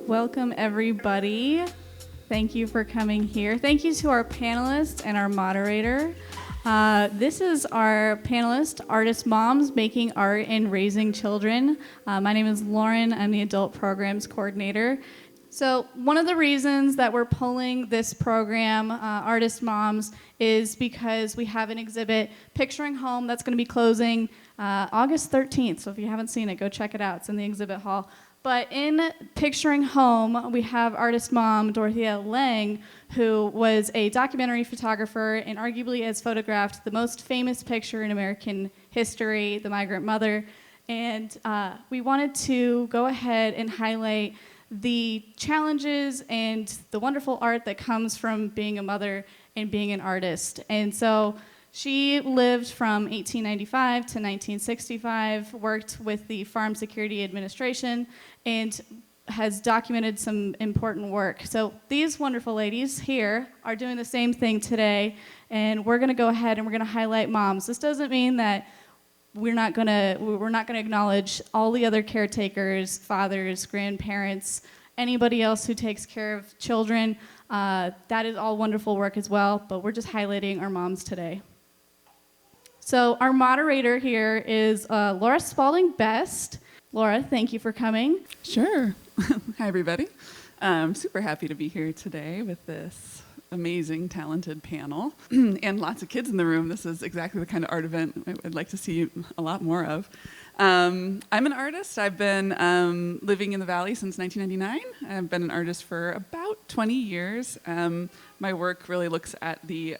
Welcome, everybody. Thank you for coming here. Thank you to our panelists and our moderator. This is our panelist, Artist Moms Making Art and Raising Children. My name is Lauren. I'm the Adult Programs Coordinator. So one of the reasons that we're pulling this program, Artist Moms, is because we have an exhibit, Picturing Home, that's going to be closing August 13th. So if you haven't seen it, go check it out. It's in the exhibit hall. But in Picturing Home, we have artist mom Dorothea Lange, who was a documentary photographer and arguably has photographed the most famous picture in American history, the migrant mother. And we wanted to go ahead and highlight the challenges and the wonderful art that comes from being a mother and being an artist. And so she lived from 1895 to 1965, worked with the Farm Security Administration, and has documented some important work. So these wonderful ladies here are doing the same thing today, and we're going to go ahead and we're going to highlight moms. This doesn't mean that we're not going to acknowledge all the other caretakers, fathers, grandparents, anybody else who takes care of children. That is all wonderful work as well, but we're just highlighting our moms today. So our moderator here is Laura Spalding Best. Laura, thank you for coming. Sure. Hi, everybody. I'm super happy to be here today with this amazing, talented panel and lots of kids in the room. This is exactly the kind of art event I'd like to see a lot more of. I'm an artist. I've been living in the Valley since 1999. I've been an artist for about 20 years. My work really looks at the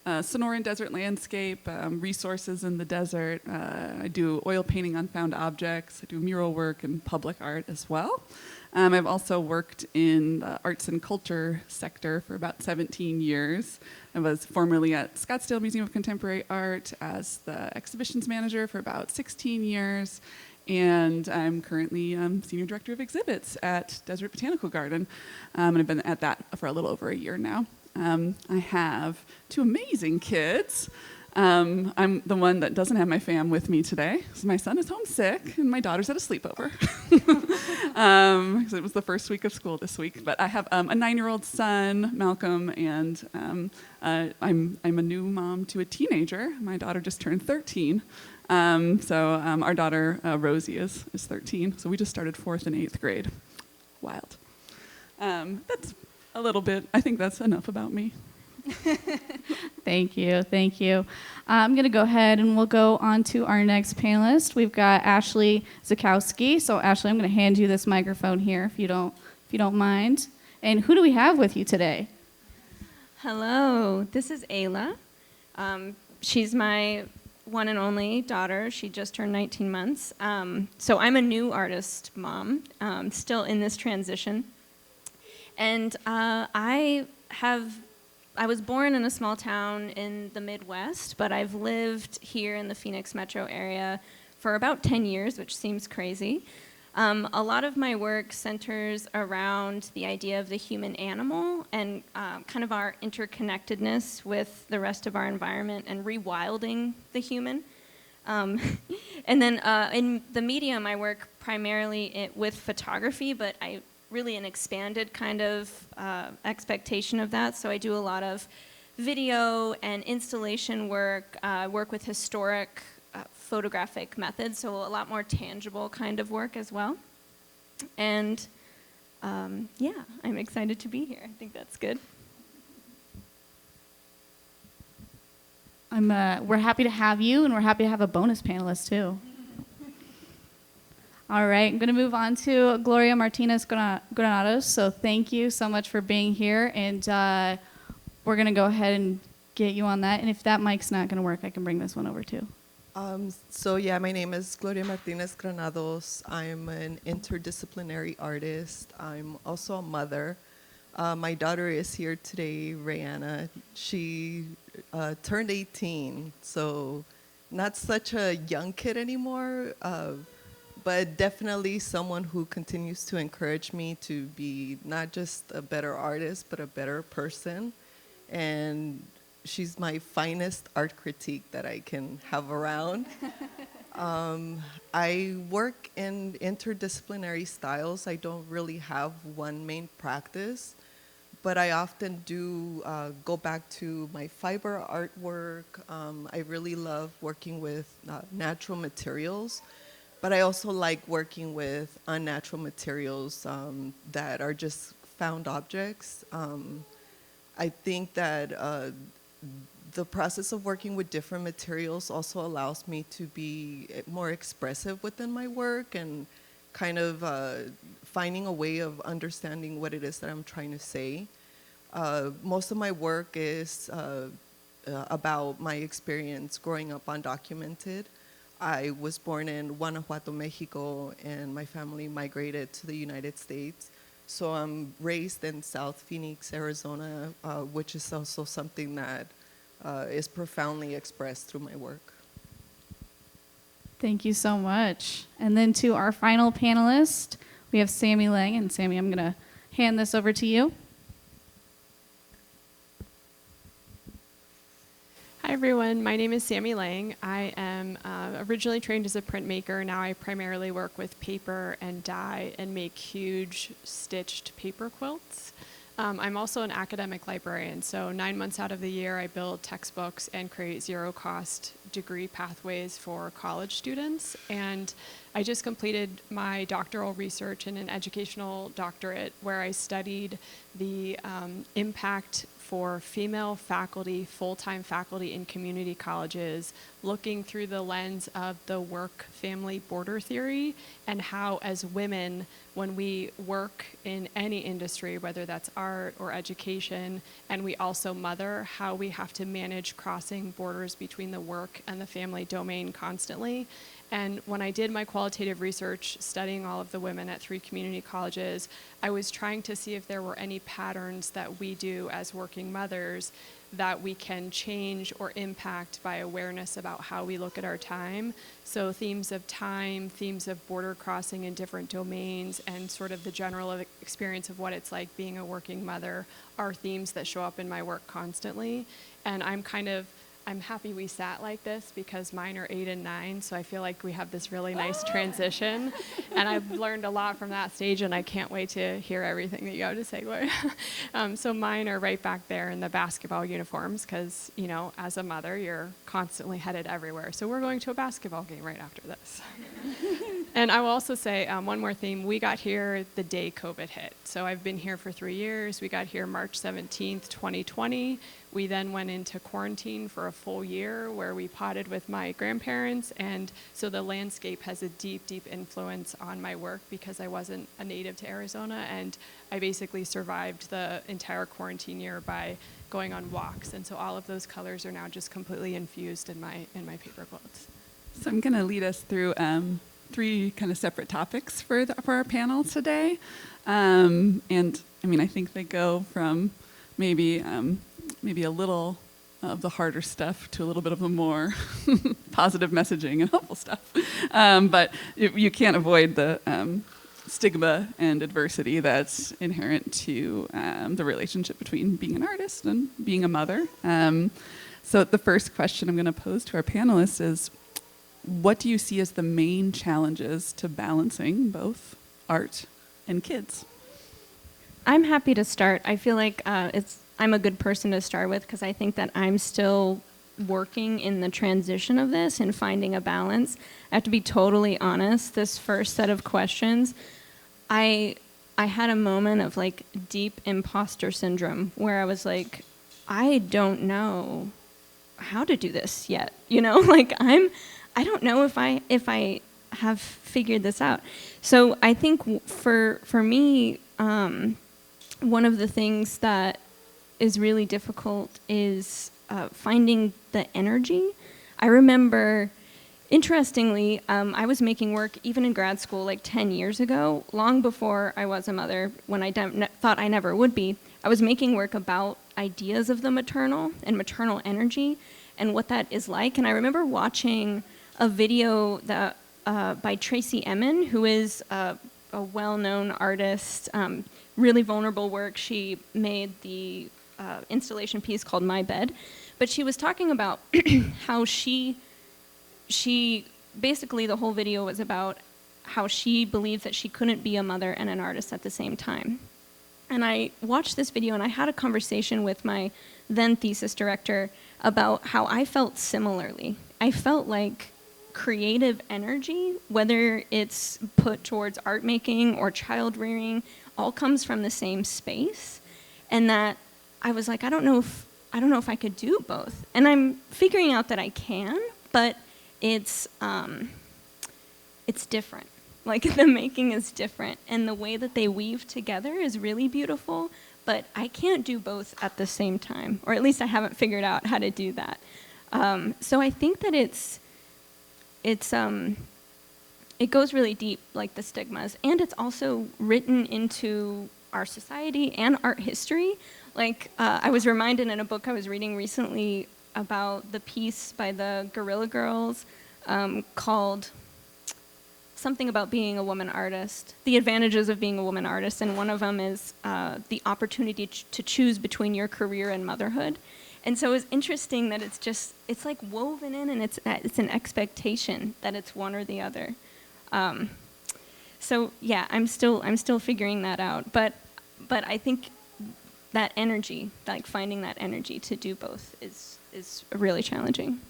Sonoran desert landscape, resources in the desert. I do oil painting on found objects. I do mural work and public art as well. I've also worked in the arts and culture sector for about 17 years. I was formerly at Scottsdale Museum of Contemporary Art as the exhibitions manager for about 16 years. And I'm currently Senior Director of Exhibits at Desert Botanical Garden. And I've been at that for a little over a year now. I have two amazing kids. I'm the one that doesn't have my fam with me today. So my son is homesick, and my daughter's at a sleepover. So it was the first week of school this week. But I have a 9-year-old son, Malcolm, and I'm a new mom to a teenager. My daughter just turned 13. So our daughter, Rosie, is 13. So we just started 4th and 8th grade. Wild. That's a little bit. I think that's enough about me. Thank you. I'm going to go ahead and we'll go on to our next panelist. We've got Ashley Czajkowski. So Ashley, I'm going to hand you this microphone here if you don't mind. And who do we have with you today? Hello, this is Ayla. She's my one and only daughter. She just turned 19 months. So I'm a new artist mom, still in this transition. And I was born in a small town in the Midwest, but I've lived here in the Phoenix metro area for about 10 years, which seems crazy. A lot of my work centers around the idea of the human animal and kind of our interconnectedness with the rest of our environment and rewilding the human. And then in the medium, I work primarily with photography, but really an expanded kind of expectation of that. So I do a lot of video and installation work, work with historic photographic methods, so a lot more tangible kind of work as well. And yeah, I'm excited to be here. I think that's good. We're happy to have you, and we're happy to have a bonus panelist too. All right, I'm going to move on to Gloria Martinez-Granados. So thank you so much for being here, and we're going to go ahead and get you on that. And if that mic's not going to work, I can bring this one over too. So yeah, my name is Gloria Martinez-Granados. I'm an interdisciplinary artist. I'm also a mother. My daughter is here today, Rihanna. She turned 18, so not such a young kid anymore. But definitely someone who continues to encourage me to be not just a better artist, but a better person. And she's my finest art critique that I can have around. I work in interdisciplinary styles. I don't really have one main practice, but I often do go back to my fiber artwork. I really love working with natural materials, but I also like working with unnatural materials that are just found objects. I think that the process of working with different materials also allows me to be more expressive within my work and kind of finding a way of understanding what it is that I'm trying to say. Most of my work is about my experience growing up undocumented. I was born in Guanajuato, Mexico, and my family migrated to the United States. So I'm raised in South Phoenix, Arizona, which is also something that is profoundly expressed through my work. Thank you so much. And then to our final panelist, we have Sami Lange. And Sami, I'm going to hand this over to you. Hi everyone, my name is Sami Lange. I am originally trained as a printmaker. Now I primarily work with paper and dye and make huge stitched paper quilts. I'm also an academic librarian, so 9 months out of the year I build textbooks and create zero-cost degree pathways for college students. And I just completed my doctoral research in an educational doctorate where I studied the impact for female faculty, full-time faculty in community colleges, looking through the lens of the work-family border theory and how as women, when we work in any industry, whether that's art or education, and we also mother, how we have to manage crossing borders between the work and the family domain constantly. And when I did my qualitative research studying all of the women at 3 community colleges, I was trying to see if there were any patterns that we do as working mothers that we can change or impact by awareness about how we look at our time. So themes of time, themes of border crossing in different domains, and sort of the general experience of what it's like being a working mother are themes that show up in my work constantly. And I'm happy we sat like this because mine are 8 and 9, so I feel like we have this really nice transition. And I've learned a lot from that stage, and I can't wait to hear everything that you have to say, Gloria. So mine are right back there in the basketball uniforms because, you know, as a mother, you're constantly headed everywhere. So we're going to a basketball game right after this. And I will also say one more theme. We got here the day COVID hit. So I've been here for 3 years. We got here March 17th, 2020. We then went into quarantine for a full year where we potted with my grandparents. And so the landscape has a deep, deep influence on my work because I wasn't a native to Arizona. And I basically survived the entire quarantine year by going on walks. And so all of those colors are now just completely infused in my paper quilts. So I'm going to lead us through 3 kind of separate topics for our panel today. And I mean, I think they go from maybe a little of the harder stuff to a little bit of the more positive messaging and hopeful stuff. But you can't avoid the stigma and adversity that's inherent to the relationship between being an artist and being a mother. So the first question I'm going to pose to our panelists is, what do you see as the main challenges to balancing both art and kids? I'm happy to start. I feel like I'm a good person to start with because I think that I'm still working in the transition of this and finding a balance. I have to be totally honest. This first set of questions, I had a moment of like deep imposter syndrome where I was like, I don't know how to do this yet. You know, like I don't know if I have figured this out. So I think for me, one of the things that is really difficult is finding the energy. I remember, interestingly, I was making work even in grad school like 10 years ago, long before I was a mother, when I thought I never would be. I was making work about ideas of the maternal and maternal energy and what that is like. And I remember watching a video that by Tracy Emin, who is a well-known artist, really vulnerable work. She made the installation piece called My Bed, but she was talking about how she basically the whole video was about how she believes that she couldn't be a mother and an artist at the same time. And I watched this video and I had a conversation with my then thesis director about how I felt similarly. I felt like creative energy, whether it's put towards art making or child rearing, all comes from the same space. And that I was like, I don't know if I could do both. And I'm figuring out that I can, but it's different. Like, the making is different, and the way that they weave together is really beautiful, but I can't do both at the same time, or at least I haven't figured out how to do that. So I think that it goes really deep, like the stigmas, and it's also written into our society and art history. Like, I was reminded in a book I was reading recently about the piece by the Guerrilla Girls called something about being a woman artist, the advantages of being a woman artist, and one of them is the opportunity to choose between your career and motherhood. And so it's interesting that it's like woven in, and it's an expectation that it's one or the other. So yeah, I'm still figuring that out, but I think that energy, like finding that energy to do both, is really challenging.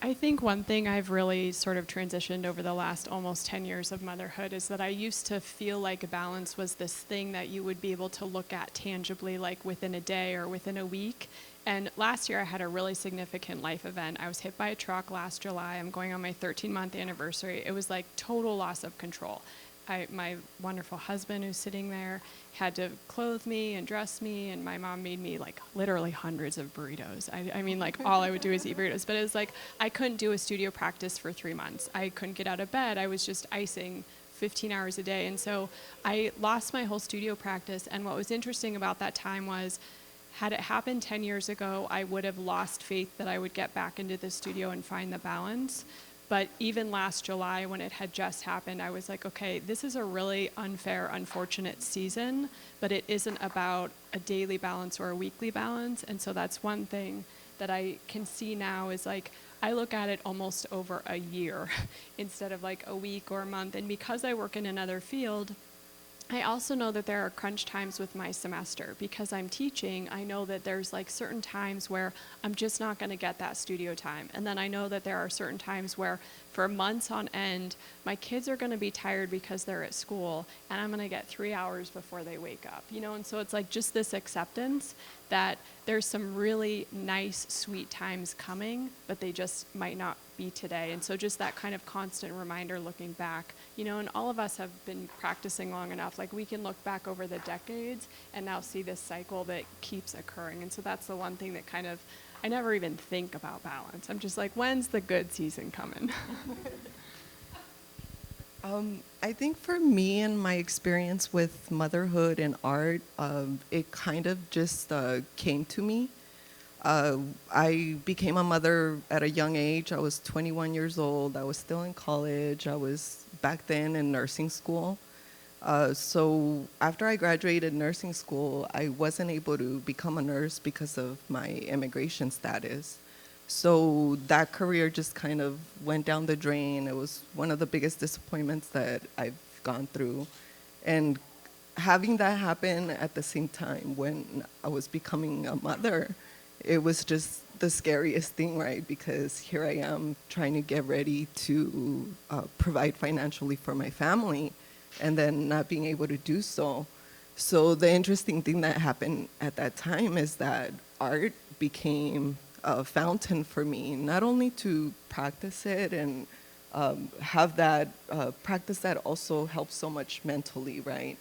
I think one thing I've really sort of transitioned over the last almost 10 years of motherhood is that I used to feel like balance was this thing that you would be able to look at tangibly, like within a day or within a week. And last year I had a really significant life event. I was hit by a truck last July. I'm going on my 13-month anniversary. It was like total loss of control. My wonderful husband, who's sitting there, had to clothe me and dress me, and my mom made me like literally hundreds of burritos. I mean, like, all I would do is eat burritos. But it was like I couldn't do a studio practice for 3 months. I couldn't get out of bed. I was just icing 15 hours a day. And so I lost my whole studio practice. And what was interesting about that time was, had it happened 10 years ago, I would have lost faith that I would get back into the studio and find the balance. But even last July, when it had just happened, I was like, okay, this is a really unfair, unfortunate season, but it isn't about a daily balance or a weekly balance. And so that's one thing that I can see now is like, I look at it almost over a year instead of like a week or a month. And because I work in another field, I also know that there are crunch times with my semester. Because I'm teaching, I know that there's like certain times where I'm just not going to get that studio time. And then I know that there are certain times where for months on end, my kids are going to be tired because they're at school, and I'm going to get 3 hours before they wake up, you know? And so it's like just this acceptance that there's some really nice, sweet times coming, but they just might not be today. And so just that kind of constant reminder looking back, you know, and all of us have been practicing long enough, like we can look back over the decades and now see this cycle that keeps occurring. And so that's the one thing that kind of, I never even think about balance. I'm just like, when's the good season coming? I think for me and my experience with motherhood and art, it kind of just came to me. I became a mother at a young age. I was 21 years old. I was still in college. I was back then in nursing school. So after I graduated nursing school, I wasn't able to become a nurse because of my immigration status. So that career just kind of went down the drain. It was one of the biggest disappointments that I've gone through. And having that happen at the same time when I was becoming a mother, it was just the scariest thing, right? Because here I am trying to get ready to provide financially for my family, and then not being able to do so. So the interesting thing that happened at that time is that art became a fountain for me, not only to practice it and have that practice that also helps so much mentally, right?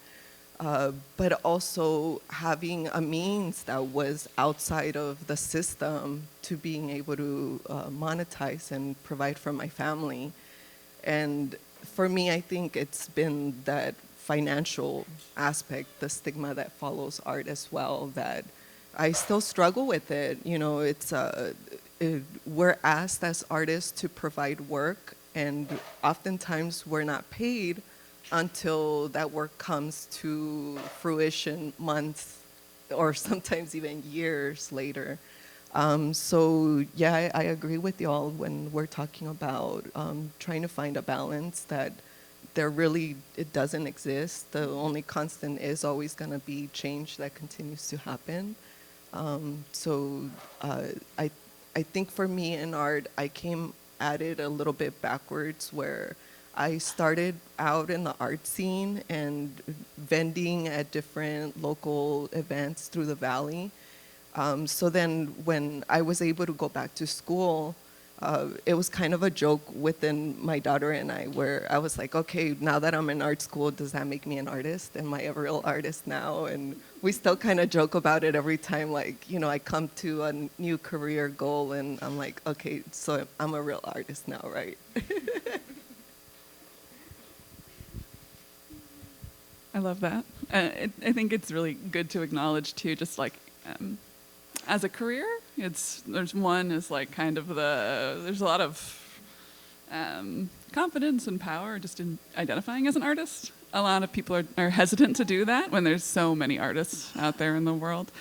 But also having a means that was outside of the system to being able to monetize and provide for my family. And for me, I think it's been that financial aspect, the stigma that follows art as well, that I still struggle with it. You know, we're asked as artists to provide work, and oftentimes we're not paid until that work comes to fruition months or sometimes even years later. So yeah, I agree with y'all when we're talking about trying to find a balance that it doesn't exist. The only constant is always going to be change that continues to happen. So I think for me in art, I came at it a little bit backwards, where I started out in the art scene and vending at different local events through the valley. So then when I was able to go back to school, it was kind of a joke within my daughter and I, where I was like, okay, now that I'm in art school, does that make me an artist? Am I a real artist now? And we still kind of joke about it every time, like, you know, I come to a new career goal and I'm like, okay, so I'm a real artist now, right? I love that. I think it's really good to acknowledge too, just like as a career, there's like kind of there's a lot of confidence and power just in identifying as an artist. A lot of people are hesitant to do that when there's so many artists out there in the world.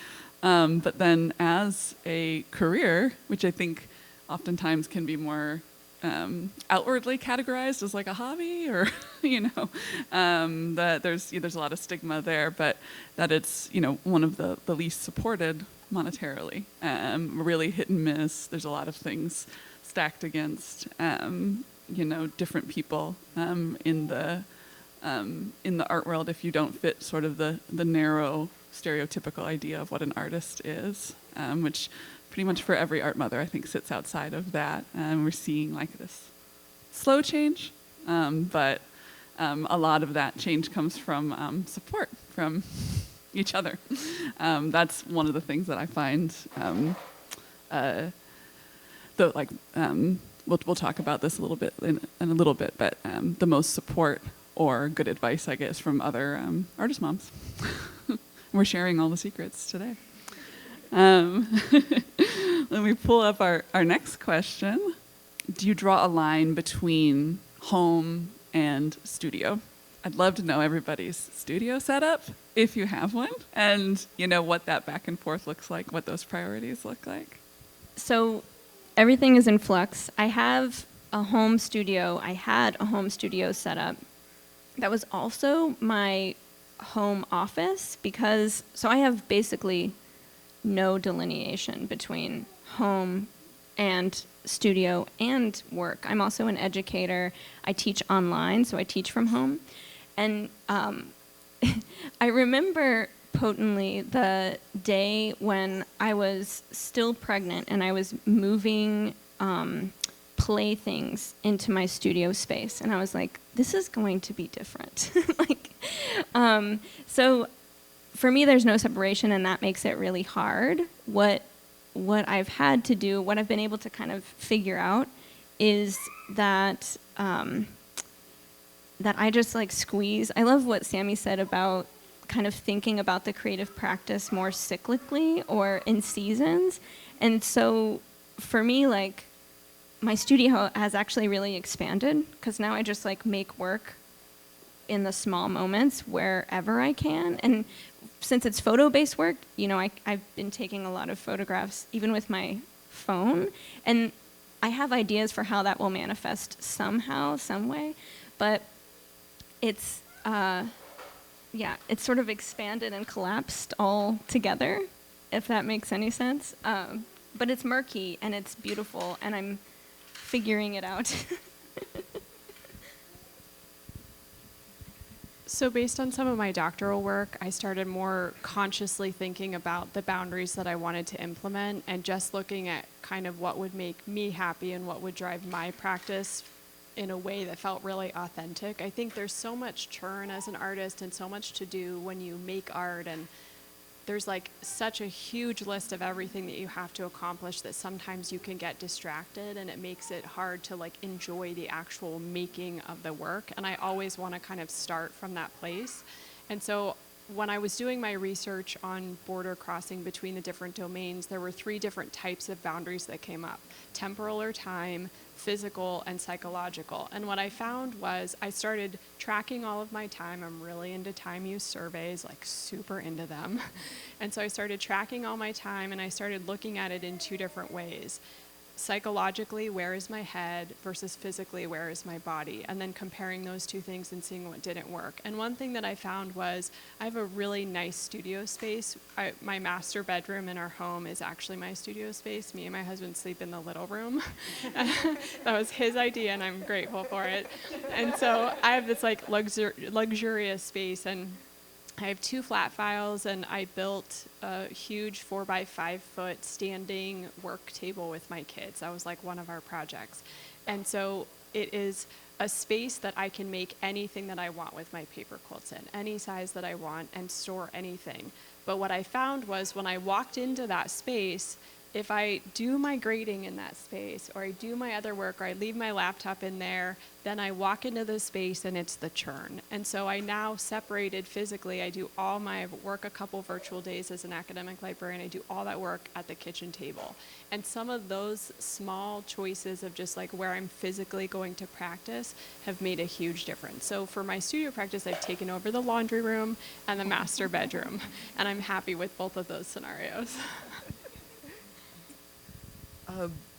But then as a career, which I think oftentimes can be more outwardly categorized as like a hobby, or that there's a lot of stigma there, but that it's one of the least supported monetarily, really hit and miss. There's a lot of things stacked against different people in the art world if you don't fit sort of the narrow stereotypical idea of what an artist is, which pretty much for every art mother, I think, sits outside of that. We're seeing like this slow change, but a lot of that change comes from support from each other. That's one of the things that I find. We'll talk about this a little bit in a little bit, but the most support or good advice I get is from other artist moms. We're sharing all the secrets today. Let me pull up our next question. Do you draw a line between home and studio? I'd love to know everybody's studio setup, if you have one, and what that back and forth looks like, what those priorities look like. So everything is in flux. I had a home studio set up. That was also my home office so I have basically no delineation between home and studio and work. I'm also an educator. I teach online, so I teach from home. And I remember potently the day when I was still pregnant and I was moving playthings into my studio space. And I was like, this is going to be different. So for me, there's no separation, and that makes it really hard. What I've had to do, what I've been able to kind of figure out is that that I just like squeeze. I love what Sami said about kind of thinking about the creative practice more cyclically or in seasons. And so for me, like, my studio has actually really expanded because now I just like make work in the small moments wherever I can. And since it's photo-based work, I've been taking a lot of photographs even with my phone, and I have ideas for how that will manifest somehow, some way, but it's sort of expanded and collapsed all together, if that makes any sense. But it's murky and it's beautiful, and I'm figuring it out. So based on some of my doctoral work, I started more consciously thinking about the boundaries that I wanted to implement and just looking at kind of what would make me happy and what would drive my practice in a way that felt really authentic. I think there's so much churn as an artist and so much to do when you make art, and there's like such a huge list of everything that you have to accomplish that sometimes you can get distracted, and it makes it hard to like enjoy the actual making of the work. And I always want to kind of start from that place. And so when I was doing my research on border crossing between the different domains, there were 3 different types of boundaries that came up: temporal or time, physical and psychological. And what I found was I started tracking all of my time. I'm really into time use surveys, like super into them. And so I started tracking all my time, and I started looking at it in two different ways. Psychologically, where is my head, versus physically, where is my body, and then comparing those two things and seeing what didn't work. And one thing that I found was I have a really nice studio space. My master bedroom in our home is actually my studio space. Me and my husband sleep in the little room. That was his idea, and I'm grateful for it. And so I have this like luxurious space, and I have 2 flat files, and I built a huge 4 by 5 foot standing work table with my kids. That was like one of our projects. And so it is a space that I can make anything that I want with my paper quilts in, any size that I want, and store anything. But what I found was when I walked into that space, if I do my grading in that space, or I do my other work, or I leave my laptop in there, then I walk into the space and it's the churn. And so I now separated physically. I do all my work a couple virtual days as an academic librarian. I do all that work at the kitchen table. And some of those small choices of just like where I'm physically going to practice have made a huge difference. So for my studio practice, I've taken over the laundry room and the master bedroom. And I'm happy with both of those scenarios.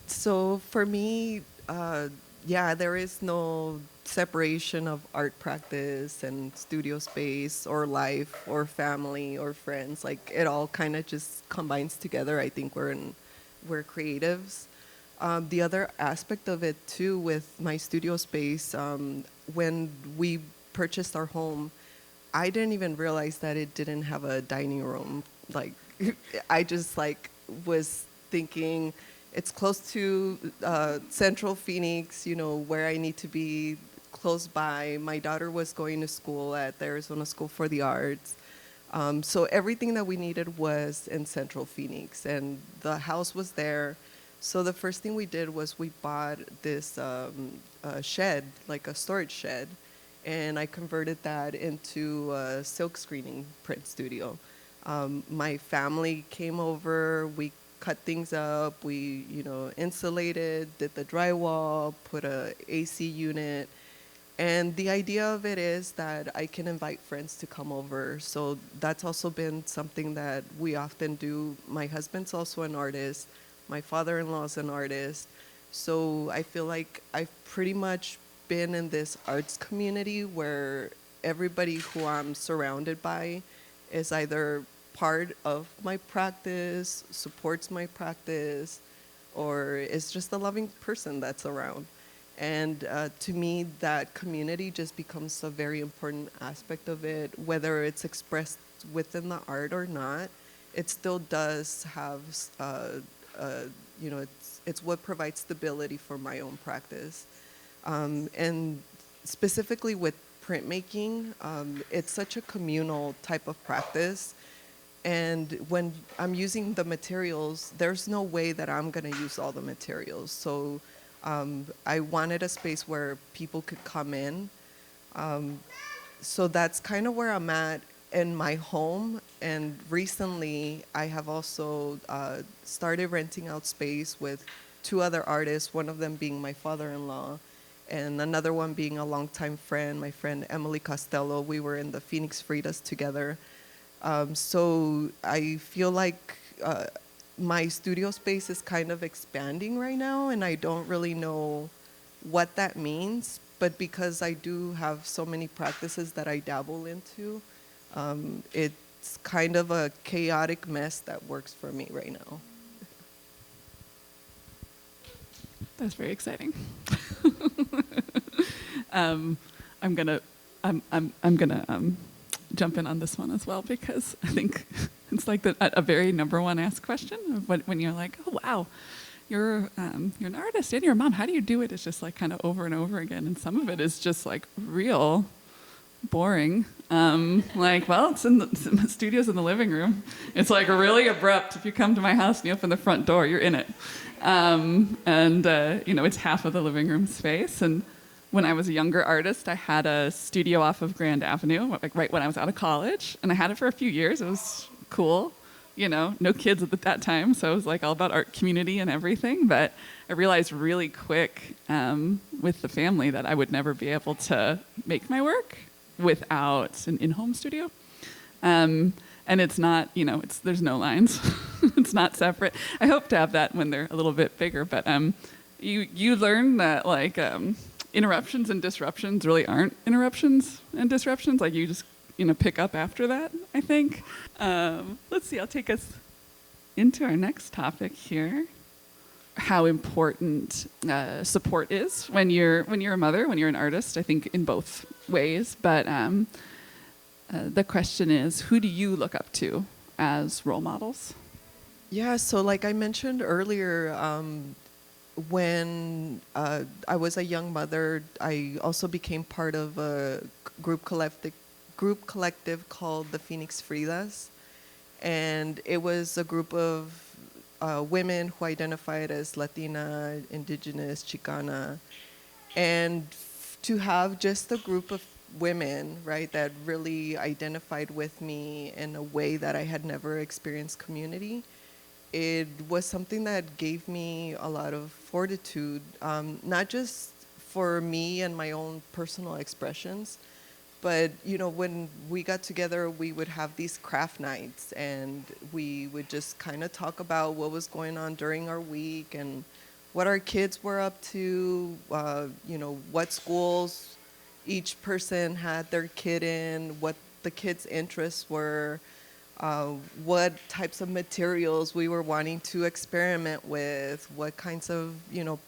So for me, there is no separation of art practice and studio space or life or family or friends. Like it all kind of just combines together. I think we're creatives. The other aspect of it too with my studio space, when we purchased our home, I didn't even realize that it didn't have a dining room. Like I just like was thinking, it's close to Central Phoenix, where I need to be close by. My daughter was going to school at the Arizona School for the Arts. So everything that we needed was in Central Phoenix, and the house was there. So the first thing we did was we bought this shed, like a storage shed, and I converted that into a silk screening print studio. My family came over, we cut things up, we insulated, did the drywall, put a AC unit, and the idea of it is that I can invite friends to come over. So that's also been something that we often do. My husband's also an artist, my father-in-law is an artist, so I feel like I've pretty much been in this arts community where everybody who I'm surrounded by is either part of my practice, supports my practice, or is just a loving person that's around. And to me, that community just becomes a very important aspect of it. Whether it's expressed within the art or not, it still does have, it's what provides stability for my own practice. And specifically with printmaking, it's such a communal type of practice. And when I'm using the materials, there's no way that I'm going to use all the materials. So I wanted a space where people could come in. So that's kind of where I'm at in my home. And recently, I have also started renting out space with 2 other artists, one of them being my father-in-law, and another one being a longtime friend, my friend Emily Costello. We were in the Phoenix Fridas together. So I feel like my studio space is kind of expanding right now, and I don't really know what that means. But because I do have so many practices that I dabble into, it's kind of a chaotic mess that works for me right now. That's very exciting. I'm gonna jump in on this one as well, because I think it's like a very number one asked question of when you're like, oh wow, you're an artist and you're a mom. How do you do it? It's just like kind of over and over again, and some of it is just like real boring. It's in the studio's in the living room. It's like really abrupt. If you come to my house and you open the front door, you're in it. It's half of the living room space. And when I was a younger artist, I had a studio off of Grand Avenue, like right when I was out of college, and I had it for a few years. It was cool, no kids at that time, so it was like all about art community and everything. But I realized really quick with the family that I would never be able to make my work without an in-home studio. And it's not, there's no lines. It's not separate. I hope to have that when they're a little bit bigger. But you learn that interruptions and disruptions really aren't interruptions and disruptions. Like you just pick up after that, I think. Let's see, I'll take us into our next topic here. How important support is when you're a mother, when you're an artist, I think in both ways. But the question is, who do you look up to as role models? Yeah, so like I mentioned earlier, when I was a young mother, I also became part of a group collective called the Phoenix Fridas, and it was a group of women who identified as Latina, Indigenous, Chicana, and to have just a group of women, right, that really identified with me in a way that I had never experienced community, it was something that gave me a lot of fortitude, not just for me and my own personal expressions, but when we got together, we would have these craft nights, and we would just kind of talk about what was going on during our week and what our kids were up to, what schools each person had their kid in, what the kids' interests were, what types of materials we were wanting to experiment with, what kinds of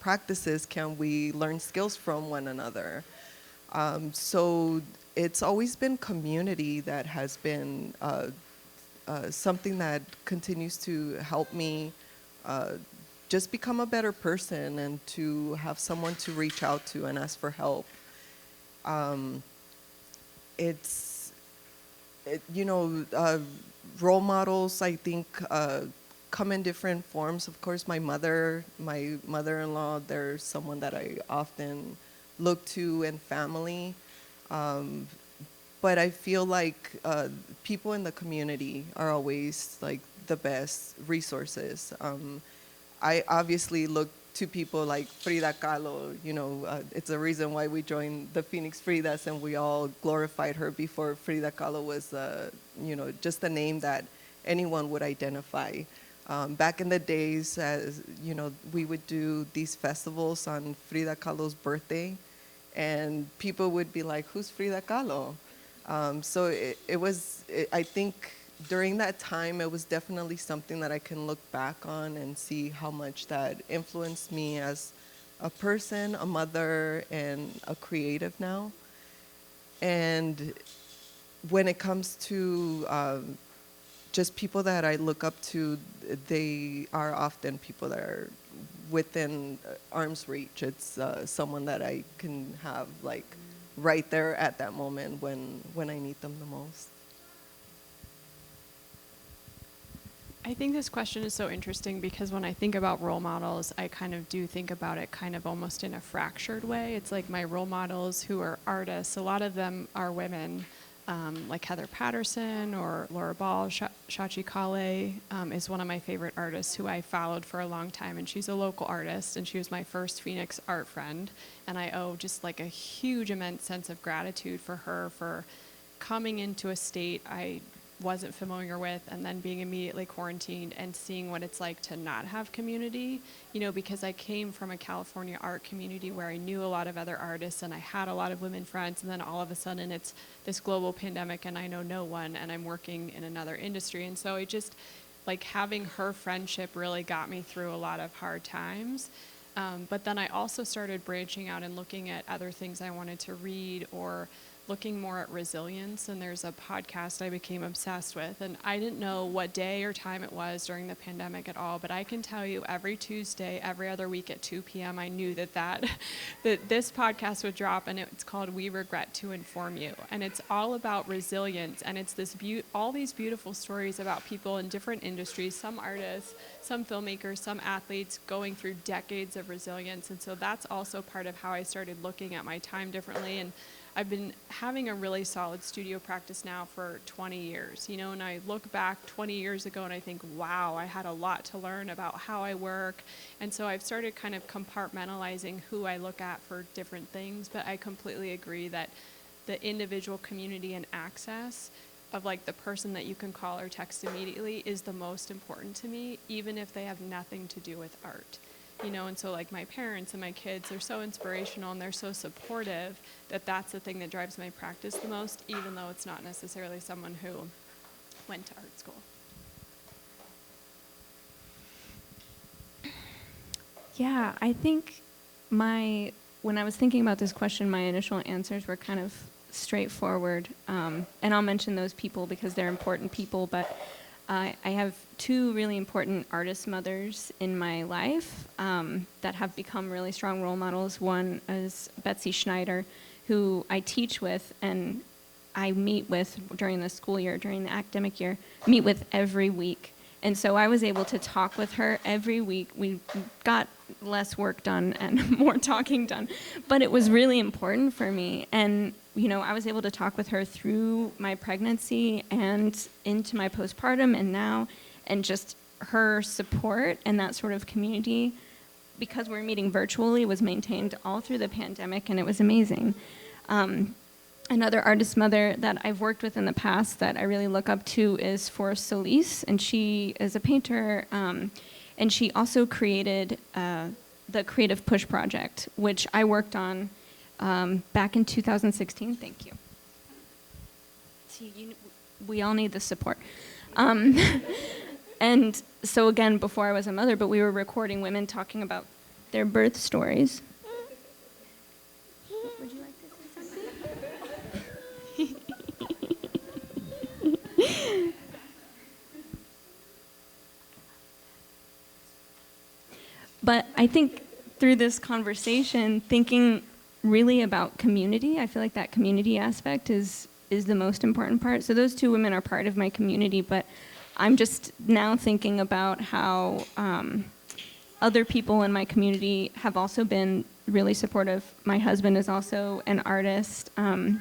practices can we learn skills from one another. So it's always been community that has been something that continues to help me just become a better person and to have someone to reach out to and ask for help. Role models, I think, come in different forms. Of course, my mother-in-law, there's someone that I often look to, and family. But I feel like people in the community are always like the best resources. I obviously look to people like Frida Kahlo. It's a reason why we joined the Phoenix Fridas, and we all glorified her before Frida Kahlo was, just a name that anyone would identify. Back in the days, as we would do these festivals on Frida Kahlo's birthday, and people would be like, "Who's Frida Kahlo?" So I think during that time, it was definitely something that I can look back on and see how much that influenced me as a person, a mother, and a creative now. And when it comes to just people that I look up to, they are often people that are within arm's reach. It's someone that I can have like right there at that moment when I need them the most. I think this question is so interesting because when I think about role models, I kind of do think about it kind of almost in a fractured way. It's like my role models who are artists, a lot of them are women, like Heather Patterson or Laura Ball. Czajkowski is one of my favorite artists who I followed for a long time, and she's a local artist, and she was my first Phoenix art friend, and I owe just like a huge, immense sense of gratitude for her for coming into a state I wasn't familiar with, and then being immediately quarantined and seeing what it's like to not have community, because I came from a California art community where I knew a lot of other artists and I had a lot of women friends, and then all of a sudden it's this global pandemic and I know no one and I'm working in another industry. And so it just, like, having her friendship really got me through a lot of hard times. But then I also started branching out and looking at other things I wanted to read, or looking more at resilience, and there's a podcast I became obsessed with, and I didn't know what day or time it was during the pandemic at all, but I can tell you every Tuesday, every other week at 2 p.m. I knew that this podcast would drop, and it's called We Regret to Inform You, and it's all about resilience, and it's all these beautiful stories about people in different industries, some artists, some filmmakers, some athletes going through decades of resilience, and so that's also part of how I started looking at my time differently. And I've been having a really solid studio practice now for 20 years, and I look back 20 years ago and I think, wow, I had a lot to learn about how I work. And so I've started kind of compartmentalizing who I look at for different things, but I completely agree that the individual community and access of like the person that you can call or text immediately is the most important to me, even if they have nothing to do with art. And so like my parents and my kids, they're so inspirational and they're so supportive that that's the thing that drives my practice the most, even though it's not necessarily someone who went to art school. Yeah, I think when I was thinking about this question, my initial answers were kind of straightforward. And I'll mention those people because they're important people, but I have two really important artist mothers in my life that have become really strong role models. One is Betsy Schneider, who I teach with and I meet with during the school year, during the academic year, meet with every week. And so I was able to talk with her every week. We got less work done and more talking done, but it was really important for me. And I was able to talk with her through my pregnancy and into my postpartum and now, and just her support and that sort of community, because we're meeting virtually, was maintained all through the pandemic, and it was amazing. Another artist mother that I've worked with in the past that I really look up to is Forrest Solis, and she is a painter, and she also created the Creative Push Project, which I worked on back in 2016. Thank you. See, we all need the support. And so again, before I was a mother, but we were recording women talking about their birth stories. Would you like to say something? But I think through this conversation, thinking really about community, I feel like that community aspect is the most important part. So those two women are part of my community, but I'm just now thinking about how other people in my community have also been really supportive. My husband is also an artist, and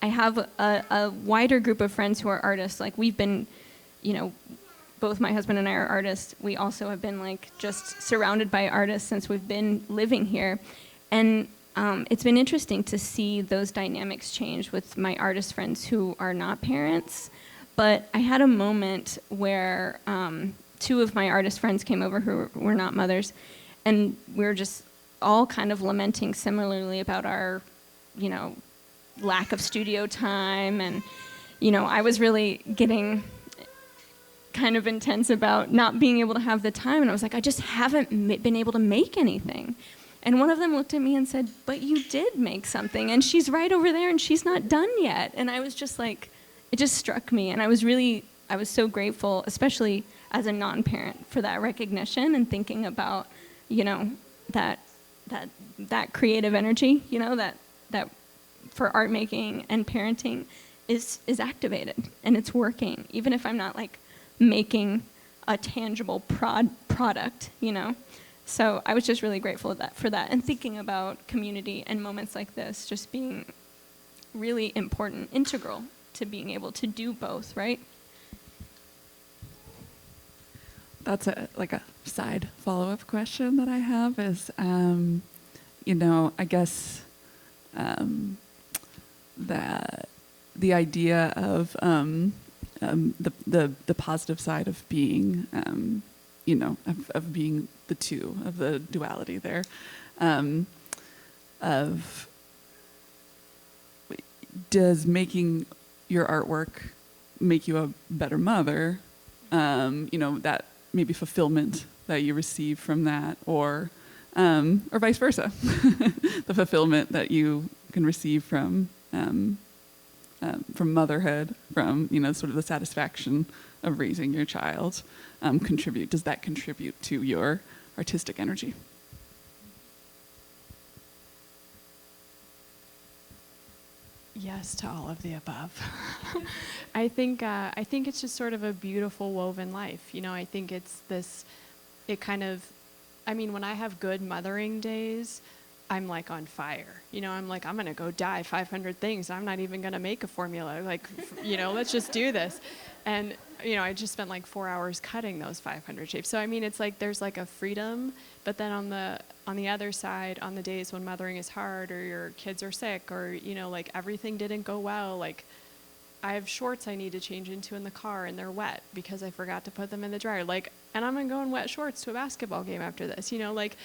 I have a wider group of friends who are artists. Like we've been, both my husband and I are artists. We also have been like just surrounded by artists since we've been living here. And it's been interesting to see those dynamics change with my artist friends who are not parents. But I had a moment where two of my artist friends came over who were not mothers, and we were just all kind of lamenting similarly about our, lack of studio time. And, I was really getting kind of intense about not being able to have the time. And I was like, I just haven't been able to make anything. And one of them looked at me and said, but you did make something, and she's right over there, and she's not done yet. And I was just like, it just struck me. And I was so grateful, especially as a non-parent, for that recognition and thinking about, that creative energy, that for art making and parenting is activated and it's working, even if I'm not like making a tangible product, So I was just really grateful for that, and thinking about community and moments like this just being really important, integral to being able to do both, right? That's a side follow-up question that I have is, I guess that the idea of the positive side of being, of being the two, of the duality there, does making your artwork make you a better mother? That maybe fulfillment that you receive from that, or vice versa, the fulfillment that you can receive from motherhood, from sort of the satisfaction of raising your child, does that contribute to your artistic energy? Yes to all of the above. I think it's just sort of a beautiful woven life. I think it's this, when I have good mothering days, I'm like on fire. I'm like, I'm going to go dye 500 things. I'm not even going to make a formula. Like, let's just do this. And, I just spent like 4 hours cutting those 500 shapes. So, I mean, it's like there's like a freedom. But then on the other side, on the days when mothering is hard or your kids are sick or, like everything didn't go well, like I have shorts I need to change into in the car and they're wet because I forgot to put them in the dryer. Like, and I'm going to go in wet shorts to a basketball game after this, like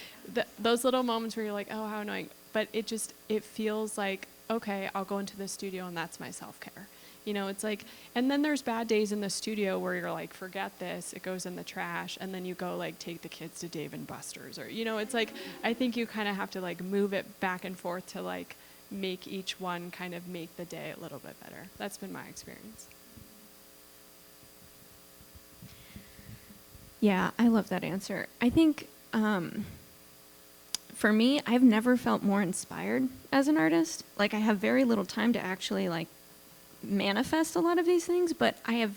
those little moments where you're like, oh, how annoying. But it feels like, okay, I'll go into the studio and that's my self-care. It's like, and then there's bad days in the studio where you're like, forget this, it goes in the trash. And then you go like take the kids to Dave and Buster's or, it's like, I think you kind of have to like move it back and forth to like, make each one kind of make the day a little bit better. That's been my experience. Yeah, I love that answer. I think for me, I've never felt more inspired as an artist. Like I have very little time to actually like manifest a lot of these things, but I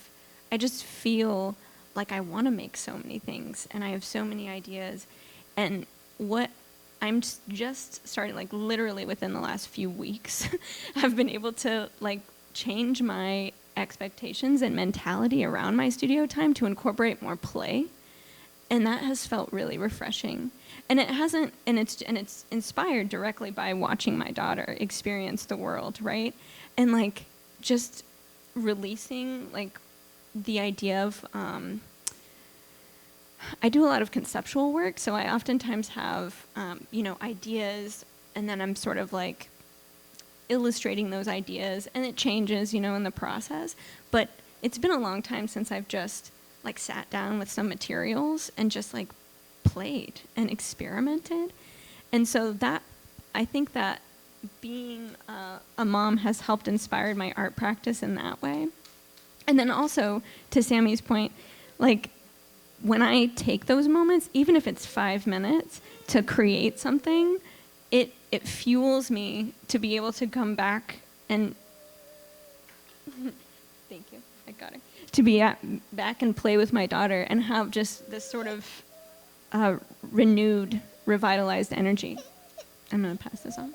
just feel like I want to make so many things and I have so many ideas. And what I'm just starting, like literally within the last few weeks, I've been able to like change my expectations and mentality around my studio time to incorporate more play. And that has felt really refreshing. And it's inspired directly by watching my daughter experience the world, right? And like just releasing like the idea of I do a lot of conceptual work, so I oftentimes have, ideas, and then I'm sort of like illustrating those ideas, and it changes, in the process. But it's been a long time since I've just like sat down with some materials and just like played and experimented. And so I think that being a mom has helped inspire my art practice in that way. And then also, to Sami's point, like, when I take those moments, even if it's 5 minutes, to create something, it fuels me to be able to come back and thank you, I got it. To be back and play with my daughter and have just this sort of renewed, revitalized energy. I'm going to pass this on.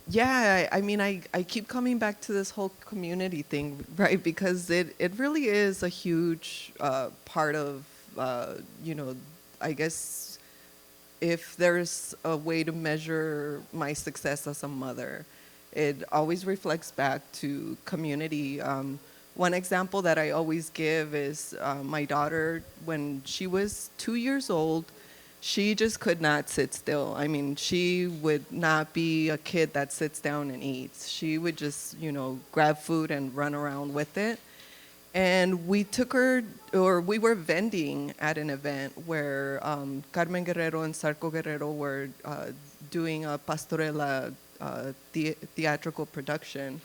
Yeah, I mean, I keep coming back to this whole community thing, right? Because it really is a huge part of, I guess if there's a way to measure my success as a mother, it always reflects back to community. One example that I always give is my daughter, when she was 2 years old, she just could not sit still. I mean, she would not be a kid that sits down and eats. She would just, grab food and run around with it. And we were vending at an event where Carmen Guerrero and Sarko Guerrero were doing a pastorela theatrical production.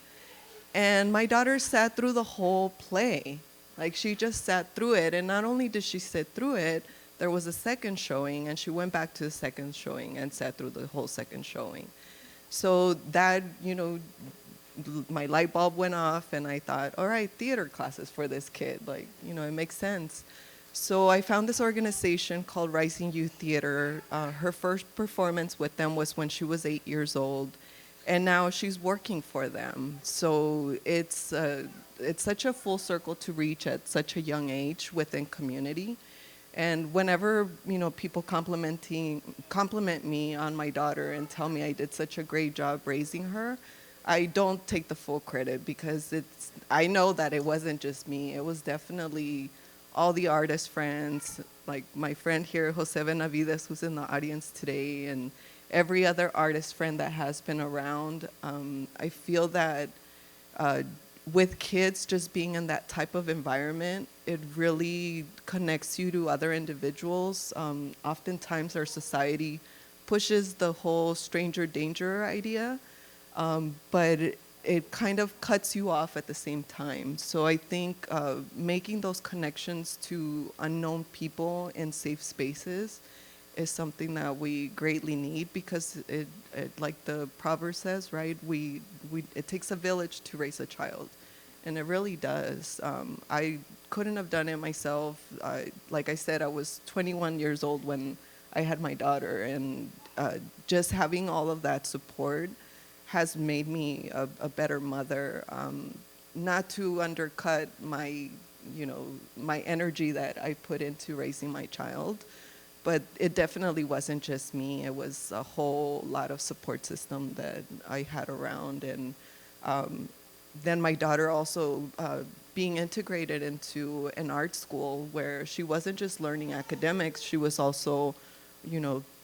And my daughter sat through the whole play. Like, she just sat through it. And not only did she sit through it, there was a second showing, and she went back to the second showing and sat through the whole second showing. So that, my light bulb went off, and I thought, all right, theater classes for this kid. Like, it makes sense. So I found this organization called Rising Youth Theater. Her first performance with them was when she was 8 years old, and now she's working for them. So it's such a full circle to reach at such a young age within community. And whenever, people compliment me on my daughter and tell me I did such a great job raising her, I don't take the full credit, because I know that it wasn't just me. It was definitely all the artist friends, like my friend here, Jose Benavides, who's in the audience today, and every other artist friend that has been around. I feel that with kids, just being in that type of environment, it really connects you to other individuals. Oftentimes our society pushes the whole stranger danger idea, but it kind of cuts you off at the same time. So I think making those connections to unknown people in safe spaces is something that we greatly need, because it like the proverb says, right? It takes a village to raise a child, and it really does. I couldn't have done it myself. Like I said, I was 21 years old when I had my daughter, and just having all of that support has made me a better mother. Not to undercut my energy that I put into raising my child, but it definitely wasn't just me. It was a whole lot of support system that I had around. And then my daughter also being integrated into an art school where she wasn't just learning academics, she was also,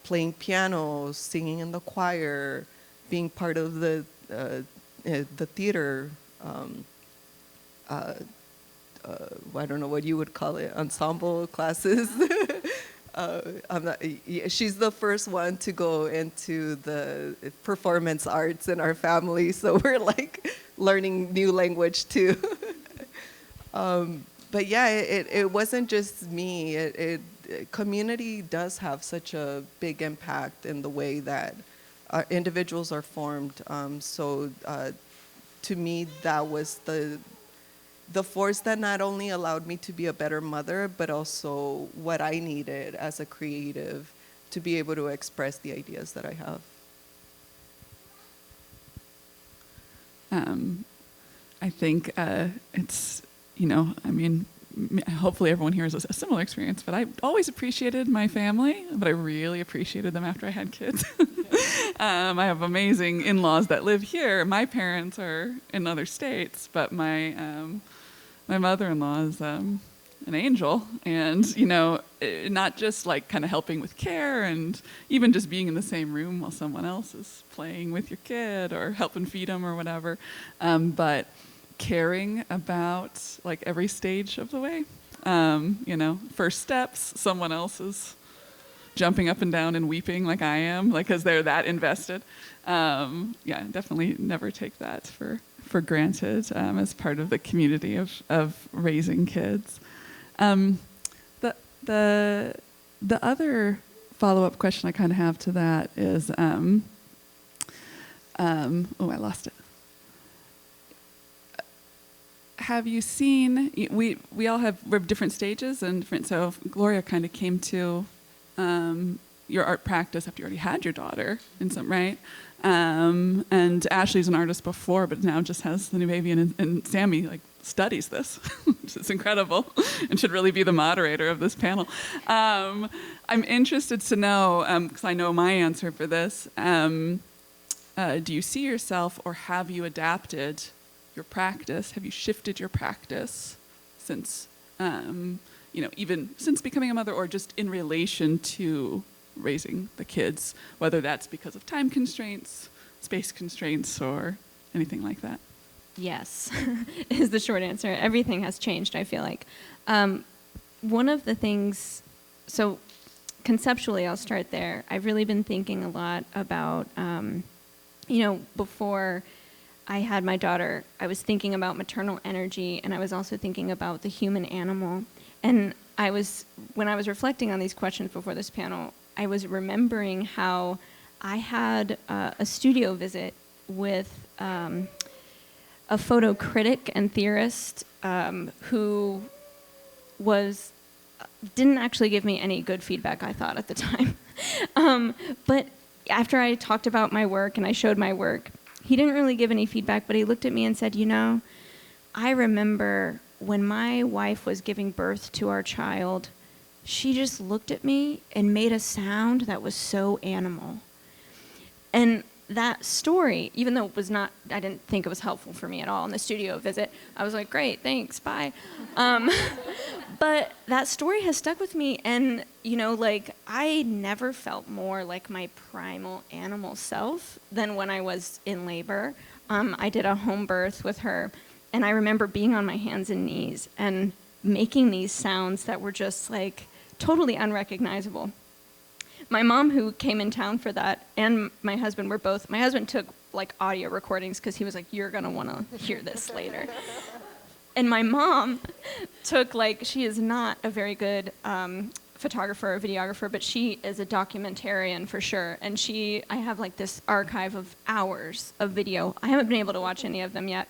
playing piano, singing in the choir, being part of the theater, I don't know what you would call it, ensemble classes. She's the first one to go into the performance arts in our family, so we're like learning new language too. But yeah, it wasn't just me. Community does have such a big impact in the way that individuals are formed. So to me, that was the force that not only allowed me to be a better mother, but also what I needed as a creative to be able to express the ideas that I have. I think it's, hopefully everyone here has a similar experience, but I always appreciated my family, but I really appreciated them after I had kids. I have amazing in-laws that live here. My parents are in other states, but my mother-in-law is an angel, and not just like kind of helping with care and even just being in the same room while someone else is playing with your kid or helping feed them or whatever, but caring about like every stage of the way. First steps, someone else is jumping up and down and weeping like I am, like because they're that invested. Definitely never take that for granted as part of the community of raising kids. The other follow-up question I kind of have to that is, I lost it. Have you seen? We all have different stages and different. So Gloria kind of came to your art practice after you already had your daughter, right? And Ashley's an artist before, but now just has the new baby, and Sami studies this, which is incredible, and should really be the moderator of this panel. I'm interested to know, because I know my answer for this. Do you see yourself, or have you adapted your practice? Have you shifted your practice since, even since becoming a mother, or just in relation to raising the kids, whether that's because of time constraints, space constraints, or anything like that? Yes, is the short answer. Everything has changed, I feel like. One of the things, so conceptually, I'll start there. I've really been thinking a lot about, before I had my daughter, I was thinking about maternal energy, and I was also thinking about the human animal. And when I was reflecting on these questions before this panel, I was remembering how I had a studio visit with a photo critic and theorist who didn't actually give me any good feedback, I thought, at the time. But after I talked about my work and I showed my work, he didn't really give any feedback, but he looked at me and said, I remember when my wife was giving birth to our child, she just looked at me and made a sound that was so animal. And that story, even though I didn't think it was helpful for me at all in the studio visit, I was like, great, thanks, bye. But that story has stuck with me, and, I never felt more like my primal animal self than when I was in labor. I did a home birth with her, and I remember being on my hands and knees and making these sounds that were just, totally unrecognizable. My mom, who came in town for that, and my husband my husband took audio recordings because he was like, you're going to want to hear this later. And my mom took, she is not a very good photographer or videographer, but she is a documentarian for sure. And I have this archive of hours of video. I haven't been able to watch any of them yet.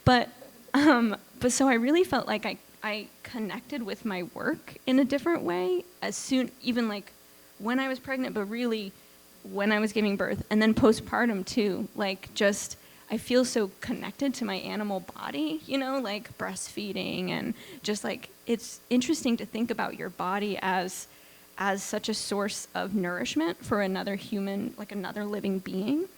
But so I really felt like I connected with my work in a different way even like when I was pregnant, but really when I was giving birth, and then postpartum too. Like just, I feel so connected to my animal body, like breastfeeding, and just like, it's interesting to think about your body as such a source of nourishment for another human, like another living being.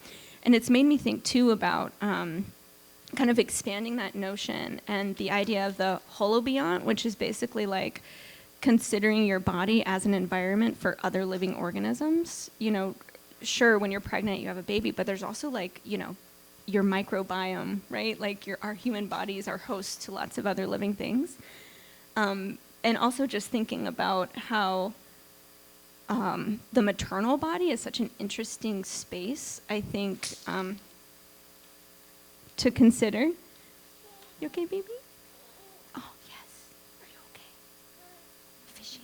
And it's made me think too about kind of expanding that notion and the idea of the holobiont, which is basically like considering your body as an environment for other living organisms. Sure, when you're pregnant, you have a baby, but there's also like, your microbiome, right? Like our human bodies are hosts to lots of other living things. And also just thinking about how the maternal body is such an interesting space, I think, to consider. You okay, baby? Oh, yes. Are you okay? Fishing?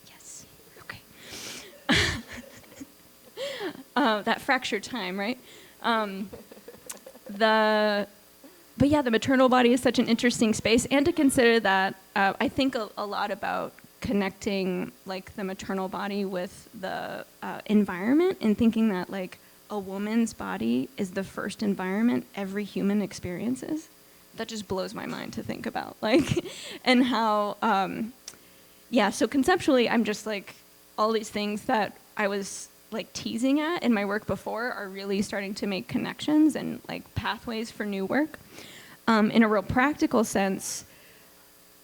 Yes. Okay. That fractured time, right? The maternal body is such an interesting space, and to consider that I think a lot about connecting like the maternal body with the environment, and thinking that like a woman's body is the first environment every human experiences. That just blows my mind to think about, like, and how, so conceptually, I'm just like, all these things that I was like teasing at in my work before are really starting to make connections and like pathways for new work. In a real practical sense,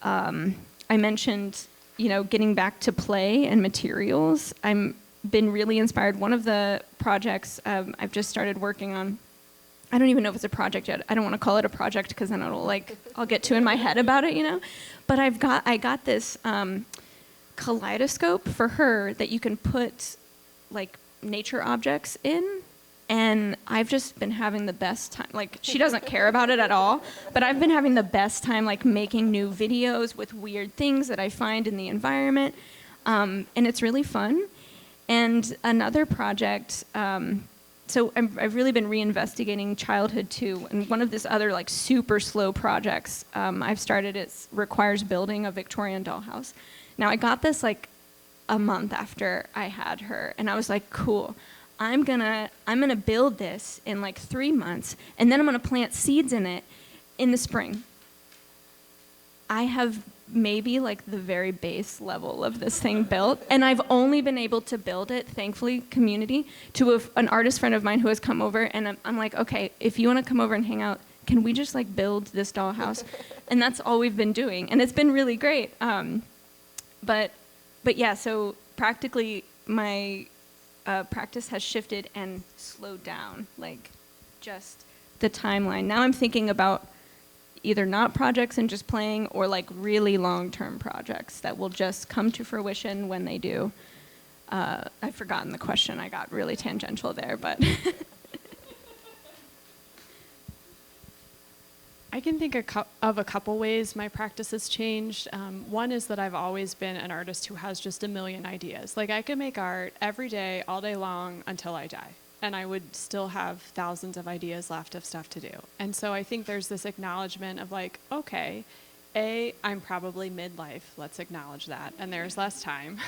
I mentioned, getting back to play and materials. I'm been really inspired. One of the projects I've just started working on, I don't even know if it's a project yet. I don't want to call it a project because then I'll get too in my head about it, But I got this kaleidoscope for her that you can put like nature objects in, and I've just been having the best time. Like, she doesn't care about it at all, but I've been having the best time like making new videos with weird things that I find in the environment, and it's really fun. And another project, I've really been reinvestigating childhood too. And one of this other like super slow projects I've started, it requires building a Victorian dollhouse. Now I got this like a month after I had her, and I was like, cool, I'm gonna build this in like 3 months, and then I'm gonna plant seeds in it in the spring. I have maybe like the very base level of this thing built, and I've only been able to build it, thankfully, community, to an artist friend of mine who has come over, and I'm like, okay, if you want to come over and hang out, can we just like build this dollhouse? And that's all we've been doing, and it's been really great. But yeah, so practically my practice has shifted and slowed down, like just the timeline. Now I'm thinking about either not projects and just playing, or like really long-term projects that will just come to fruition when they do. I've forgotten the question. I got really tangential there, but. I can think of a couple ways my practice has changed. One is that I've always been an artist who has just a million ideas. Like, I could make art every day, all day long, until I die, and I would still have thousands of ideas left of stuff to do. And so I think there's this acknowledgement of like, okay, A, I'm probably midlife, let's acknowledge that, and there's less time.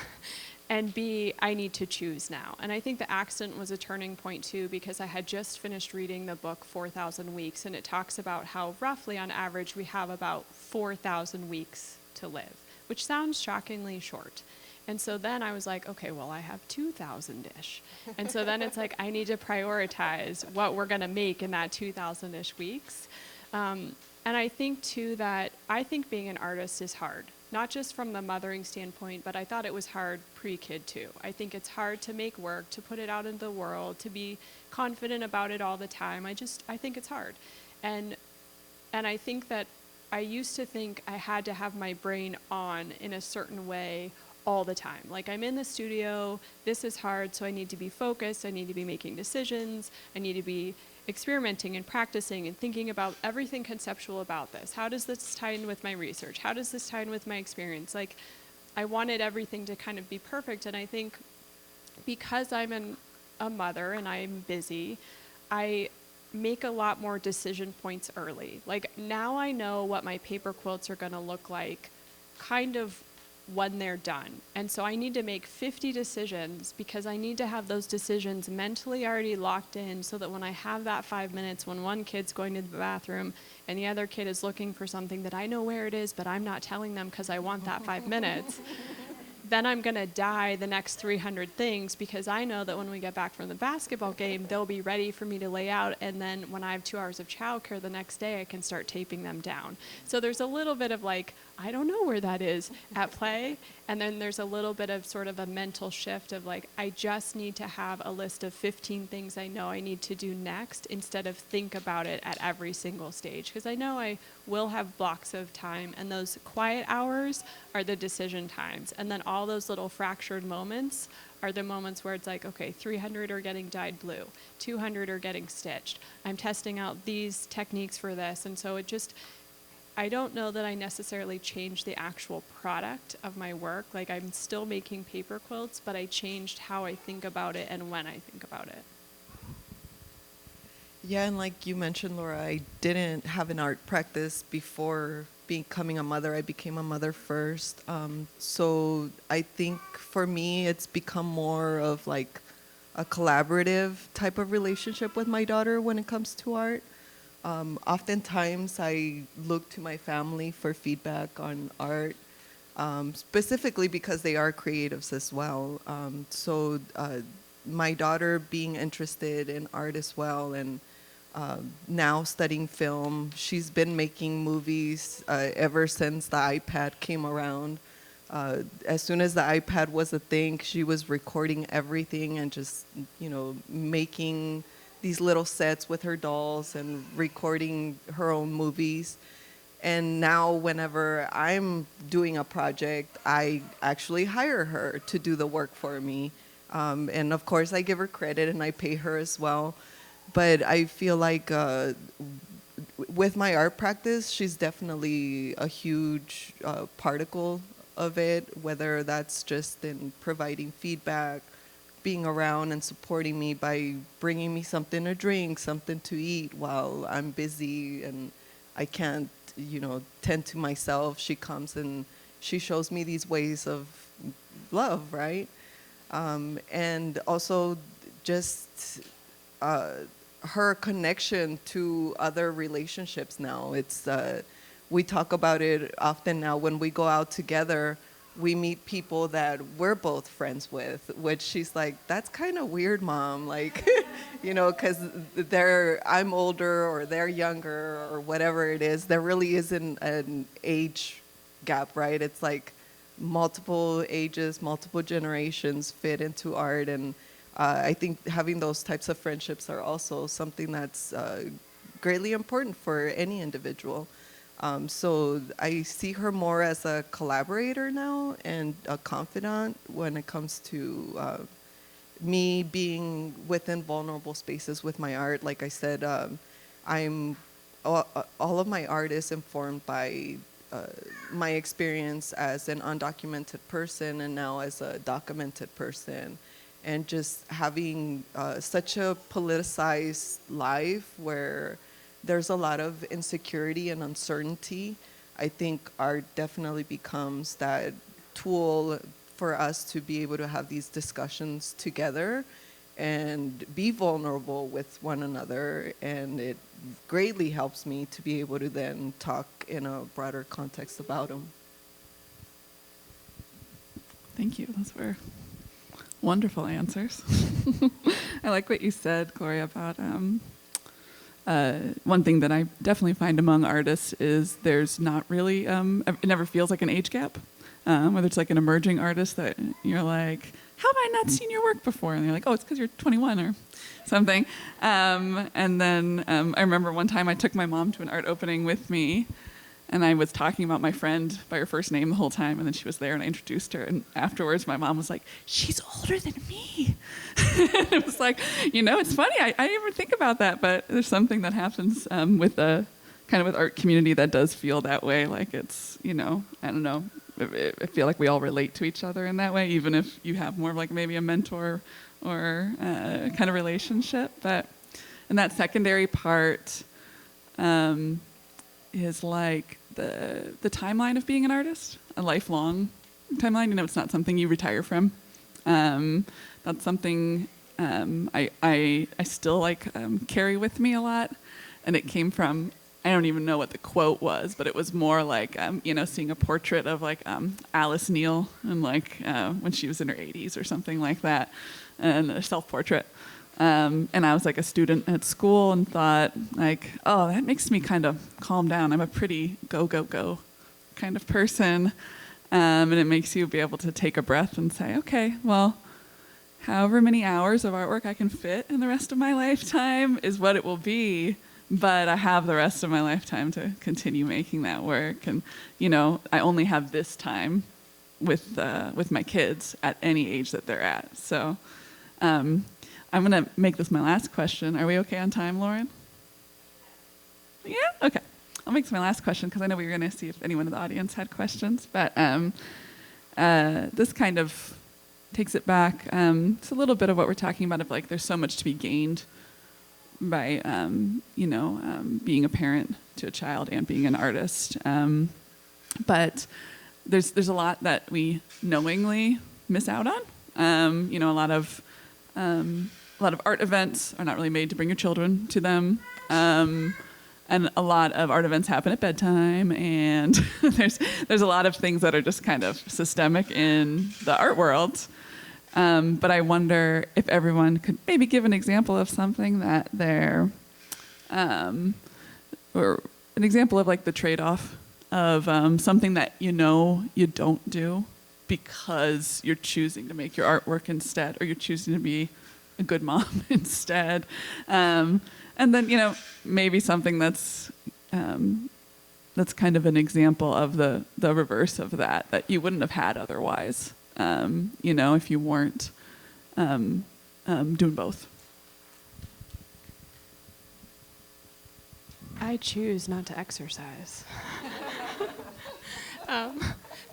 And B, I need to choose now. And I think the accident was a turning point too, because I had just finished reading the book 4,000 Weeks, and it talks about how roughly on average we have about 4,000 weeks to live, which sounds shockingly short. And so then I was like, okay, well, I have 2,000-ish. And so then it's like, I need to prioritize what we're going to make in that 2,000-ish weeks. And I think too that I think being an artist is hard. Not just from the mothering standpoint, but I thought it was hard pre-kid too. I think it's hard to make work, to put it out in the world, to be confident about it all the time. I think it's hard. And I think that I used to think I had to have my brain on in a certain way all the time. Like, I'm in the studio, this is hard, so I need to be focused, I need to be making decisions, I need to be experimenting and practicing and thinking about everything conceptual about this. How does this tie in with my research? How does this tie in with my experience? Like, I wanted everything to kind of be perfect, and I think because I'm a mother and I'm busy, I make a lot more decision points early. Like, now I know what my paper quilts are going to look like kind of when they're done. And so I need to make 50 decisions because I need to have those decisions mentally already locked in so that when I have that 5 minutes, when one kid's going to the bathroom and the other kid is looking for something that I know where it is, but I'm not telling them because I want that 5 minutes, then I'm going to die the next 300 things because I know that when we get back from the basketball game, they'll be ready for me to lay out. And then when I have 2 hours of childcare the next day, I can start taping them down. So there's a little bit of like, I don't know where that is at play. And then there's a little bit of sort of a mental shift of like, I just need to have a list of 15 things I know I need to do next instead of think about it at every single stage. Because I know I will have blocks of time, and those quiet hours are the decision times. And then all those little fractured moments are the moments where it's like, okay, 300 are getting dyed blue, 200 are getting stitched. I'm testing out these techniques for this. And so it just, I don't know that I necessarily changed the actual product of my work. Like, I'm still making paper quilts, but I changed how I think about it and when I think about it. Yeah, and like you mentioned, Laura, I didn't have an art practice before becoming a mother. I became a mother first. So I think for me, it's become more of like a collaborative type of relationship with my daughter when it comes to art. Oftentimes, I look to my family for feedback on art, specifically because they are creatives as well. So my daughter being interested in art as well, and now studying film. She's been making movies ever since the iPad came around. As soon as the iPad was a thing, she was recording everything and just, making these little sets with her dolls and recording her own movies. And now whenever I'm doing a project, I actually hire her to do the work for me. And of course, I give her credit and I pay her as well. But I feel like with my art practice, she's definitely a huge particle of it, whether that's just in providing feedback, being around and supporting me by bringing me something to drink, something to eat while I'm busy and I can't, tend to myself. She comes and she shows me these ways of love, right? And also just her connection to other relationships now. It's we talk about it often now when we go out together. We meet people that we're both friends with, which she's like, that's kind of weird, Mom. Like, because I'm older or they're younger or whatever it is. There really isn't an age gap, right? It's like multiple ages, multiple generations fit into art. And I think having those types of friendships are also something that's greatly important for any individual. So I see her more as a collaborator now and a confidant when it comes to me being within vulnerable spaces with my art. Like I said, I'm all of my art is informed by my experience as an undocumented person and now as a documented person. And just having such a politicized life where there's a lot of insecurity and uncertainty, I think art definitely becomes that tool for us to be able to have these discussions together and be vulnerable with one another. And it greatly helps me to be able to then talk in a broader context about them. Thank you. Those were wonderful answers. I like what you said, Gloria, about one thing that I definitely find among artists is there's not really, it never feels like an age gap. Whether it's like an emerging artist that you're like, how have I not seen your work before? And they're like, oh, it's because you're 21 or something. And then I remember one time I took my mom to an art opening with me, and I was talking about my friend by her first name the whole time, and then she was there, and I introduced her. And afterwards, my mom was like, she's older than me. It was like, it's funny. I didn't even think about that, but there's something that happens with the kind of with art community that does feel that way. Like it's, I don't know. I feel like we all relate to each other in that way, even if you have more of like maybe a mentor or kind of relationship. But in that secondary part, is like the timeline of being an artist, a lifelong timeline. You know, it's not something you retire from. That's something I still like carry with me a lot, and it came from, I don't even know what the quote was, but it was more like seeing a portrait of like Alice Neal and like when she was in her 80s or something like that, and a self-portrait. And I was like a student at school and thought like, oh, that makes me kind of calm down. I'm a pretty go kind of person, and it makes you be able to take a breath and say, okay, well, however many hours of artwork I can fit in the rest of my lifetime is what it will be. But I have the rest of my lifetime to continue making that work. And, I only have this time with my kids at any age that they're at. So I'm going to make this my last question. Are we okay on time, Lauren? Yeah? Okay. I'll make this my last question because I know we were going to see if anyone in the audience had questions. But this kind of takes it back. It's a little bit of what we're talking about of like there's so much to be gained by being a parent to a child and being an artist, but there's a lot that we knowingly miss out on. A lot of art events are not really made to bring your children to them, and a lot of art events happen at bedtime, and there's a lot of things that are just kind of systemic in the art world. But I wonder if everyone could maybe give an example of something that they're, or an example of like the trade-off of something that you don't do because you're choosing to make your artwork instead, or you're choosing to be a good mom instead. And then, maybe something that's kind of an example of the reverse of that you wouldn't have had otherwise. If you weren't doing both. I choose not to exercise.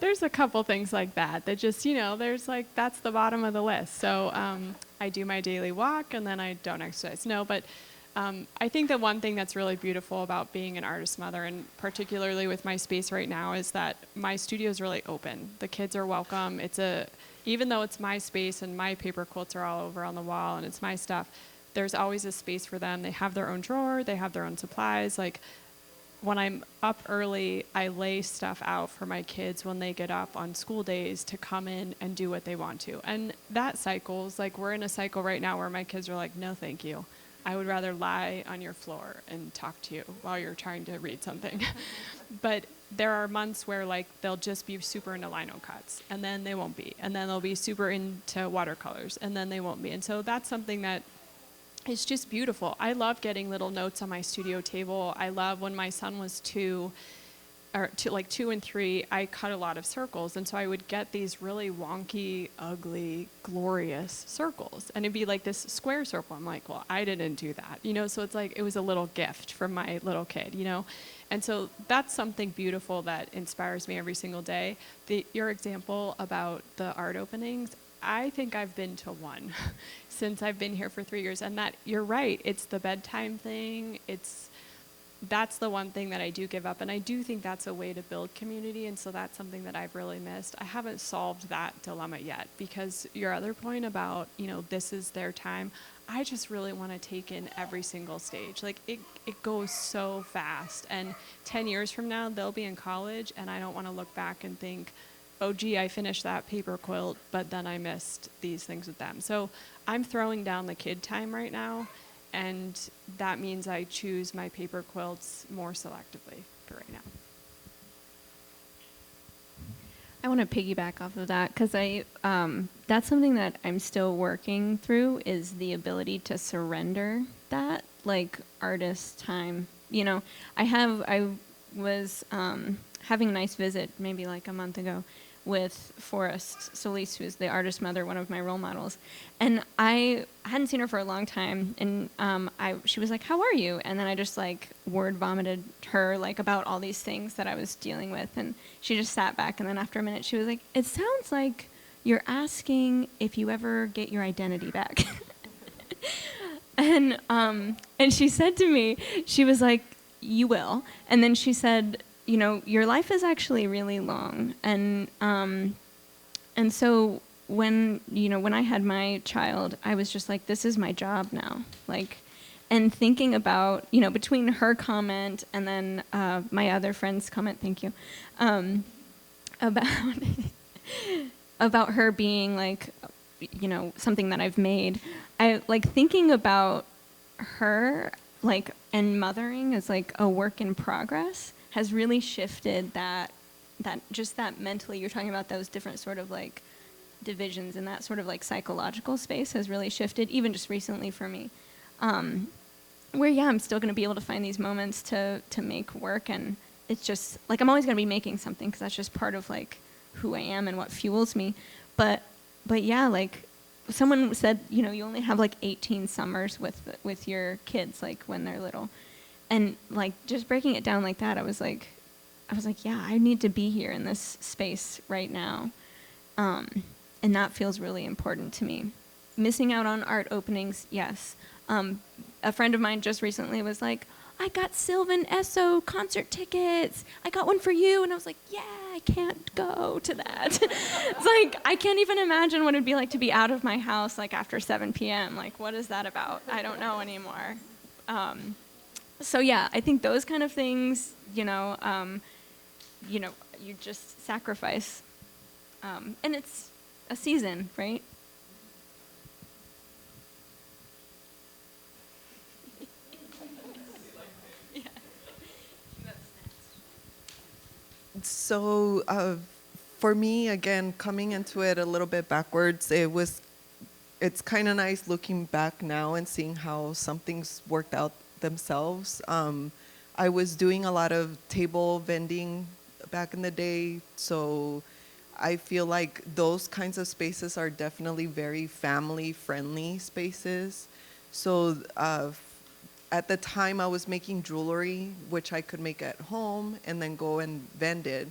There's a couple things like that just, there's like, that's the bottom of the list. So I do my daily walk and then I don't exercise. No, but I think that one thing that's really beautiful about being an artist mother, and particularly with my space right now, is that my studio is really open. The kids are welcome. Even though it's my space and my paper quilts are all over on the wall and it's my stuff, there's always a space for them. They have their own drawer. They have their own supplies. Like when I'm up early, I lay stuff out for my kids when they get up on school days to come in and do what they want to. And that cycles, like we're in a cycle right now where my kids are like, no, thank you. I would rather lie on your floor and talk to you while you're trying to read something. But there are months where like they'll just be super into lino cuts and then they won't be. And then they'll be super into watercolors and then they won't be. And so that's something that is just beautiful. I love getting little notes on my studio table. I love when my son was 2 and 3, I cut a lot of circles. And so I would get these really wonky, ugly, glorious circles. And it'd be like this square circle. I'm like, well, I didn't do that. So it's like, it was a little gift from my little kid, And so that's something beautiful that inspires me every single day. Your example about the art openings, I think I've been to one since I've been here for 3 years. And that, you're right, it's the bedtime thing. That's the one thing that I do give up. And I do think that's a way to build community. And so that's something that I've really missed. I haven't solved that dilemma yet, because your other point about, this is their time, I just really want to take in every single stage. Like it goes so fast. And 10 years from now, they'll be in college. And I don't want to look back and think, oh, gee, I finished that paper quilt, but then I missed these things with them. So I'm throwing down the kid time right now. And that means I choose my paper quilts more selectively for right now. I want to piggyback off of that because that's something that I'm still working through, is the ability to surrender that, like, artist time. I was having a nice visit maybe like a month ago with Forrest Solis, who's the artist mother, one of my role models. And I hadn't seen her for a long time. And she was like, how are you? And then I just like word vomited her like about all these things that I was dealing with. And she just sat back. And then after a minute, she was like, it sounds like you're asking if you ever get your identity back. And she said to me, she was like, you will. And then she said, your life is actually really long. And so when I had my child, I was just like, this is my job now. Like, and thinking about, between her comment and then my other friend's comment, thank you, about about her being like, something that I've made, I like thinking about her, like, and mothering as like a work in progress has really shifted that mentally, you're talking about those different sort of like divisions and that sort of like psychological space has really shifted, even just recently for me. Where I'm still going to be able to find these moments to make work, and it's just like I'm always going to be making something because that's just part of like who I am and what fuels me. But yeah, like someone said, you only have like 18 summers with your kids, like when they're little, and like just breaking it down like that, I was like, yeah, I need to be here in this space right now, and that feels really important to me. Missing out on art openings, yes. A friend of mine just recently was like, I got Sylvan Esso concert tickets. I got one for you. And I was like, yeah, I can't go to that. It's like, I can't even imagine what it'd be like to be out of my house like after 7 p.m. Like, what is that about? I don't know anymore. So yeah, I think those kind of things, you just sacrifice. And it's a season, right? So for me, again, coming into it a little bit backwards, it's kind of nice looking back now and seeing how some things worked out themselves. I was doing a lot of table vending back in the day, so I feel like those kinds of spaces are definitely very family-friendly spaces. So at the time, I was making jewelry, which I could make at home and then go and vend it.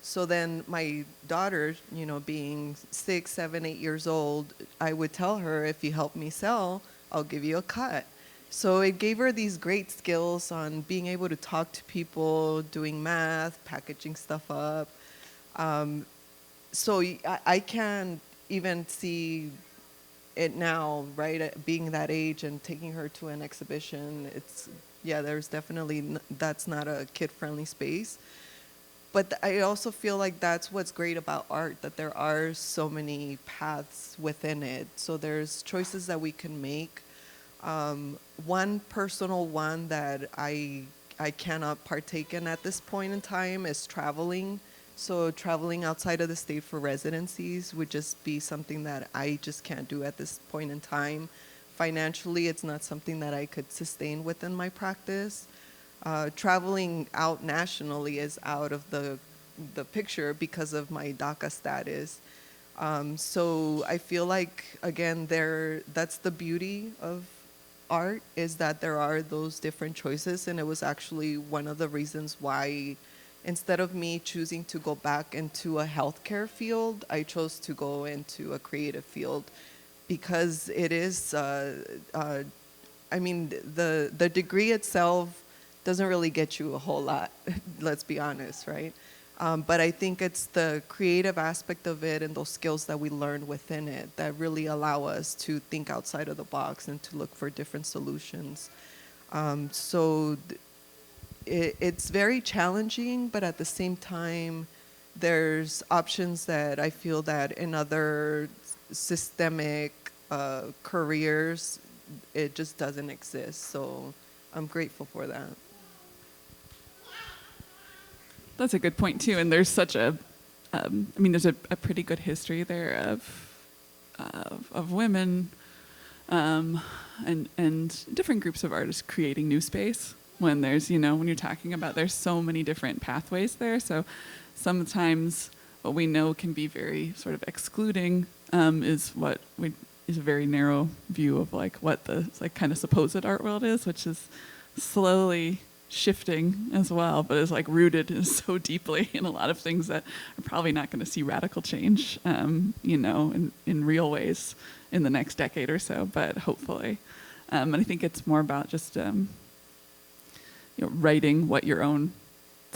So then my daughter, being 6, 7, 8 years old, I would tell her, if you help me sell, I'll give you a cut. So it gave her these great skills on being able to talk to people, doing math, packaging stuff up. So I can even see it now, right? Being that age and taking her to an exhibition, there's definitely, that's not a kid-friendly space. But I also feel like that's what's great about art, that there are so many paths within it. So there's choices that we can make. One personal one that I cannot partake in at this point in time is traveling. So traveling outside of the state for residencies would just be something that I just can't do at this point in time. Financially, it's not something that I could sustain within my practice. Traveling out nationally is out of the picture because of my DACA status. So I feel like, again, that's the beauty of art, is that there are those different choices, and it was actually one of the reasons why, instead of me choosing to go back into a healthcare field, I chose to go into a creative field, because it is, the degree itself doesn't really get you a whole lot, let's be honest, right? But I think it's the creative aspect of it and those skills that we learn within it that really allow us to think outside of the box and to look for different solutions. It's very challenging, but at the same time, there's options that I feel that in other systemic careers, it just doesn't exist. So I'm grateful for that. That's a good point too. And there's such there's a pretty good history there of women and different groups of artists creating new space. When there's, when you're talking about, there's so many different pathways there. So sometimes what we know can be very sort of excluding is a very narrow view of like what the kind of supposed art world is, which is slowly shifting as well, but is like rooted so deeply in a lot of things that are probably not going to see radical change, in real ways in the next decade or so, but hopefully. And I think it's more about just writing what your own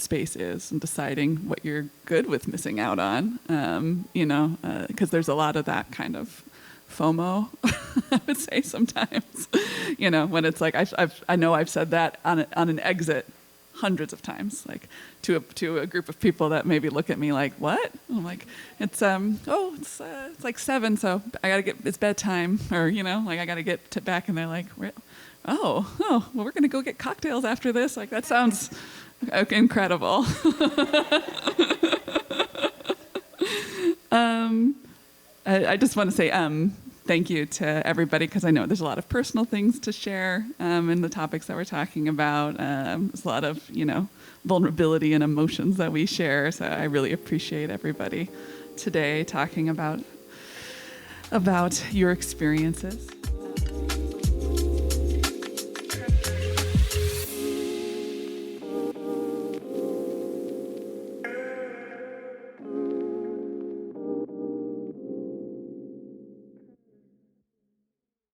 space is and deciding what you're good with missing out on, because there's a lot of that kind of FOMO, I would say sometimes, when it's like, I know I've said that on an exit hundreds of times, like to a group of people that maybe look at me like, what? I'm like, it's like 7, so I gotta it's bedtime, or I gotta get back, and they're like, well, we're gonna go get cocktails after this. Like, that sounds incredible. I just want to say thank you to everybody, because I know there's a lot of personal things to share in the topics that we're talking about. There's a lot of, vulnerability and emotions that we share. So I really appreciate everybody today talking about your experiences.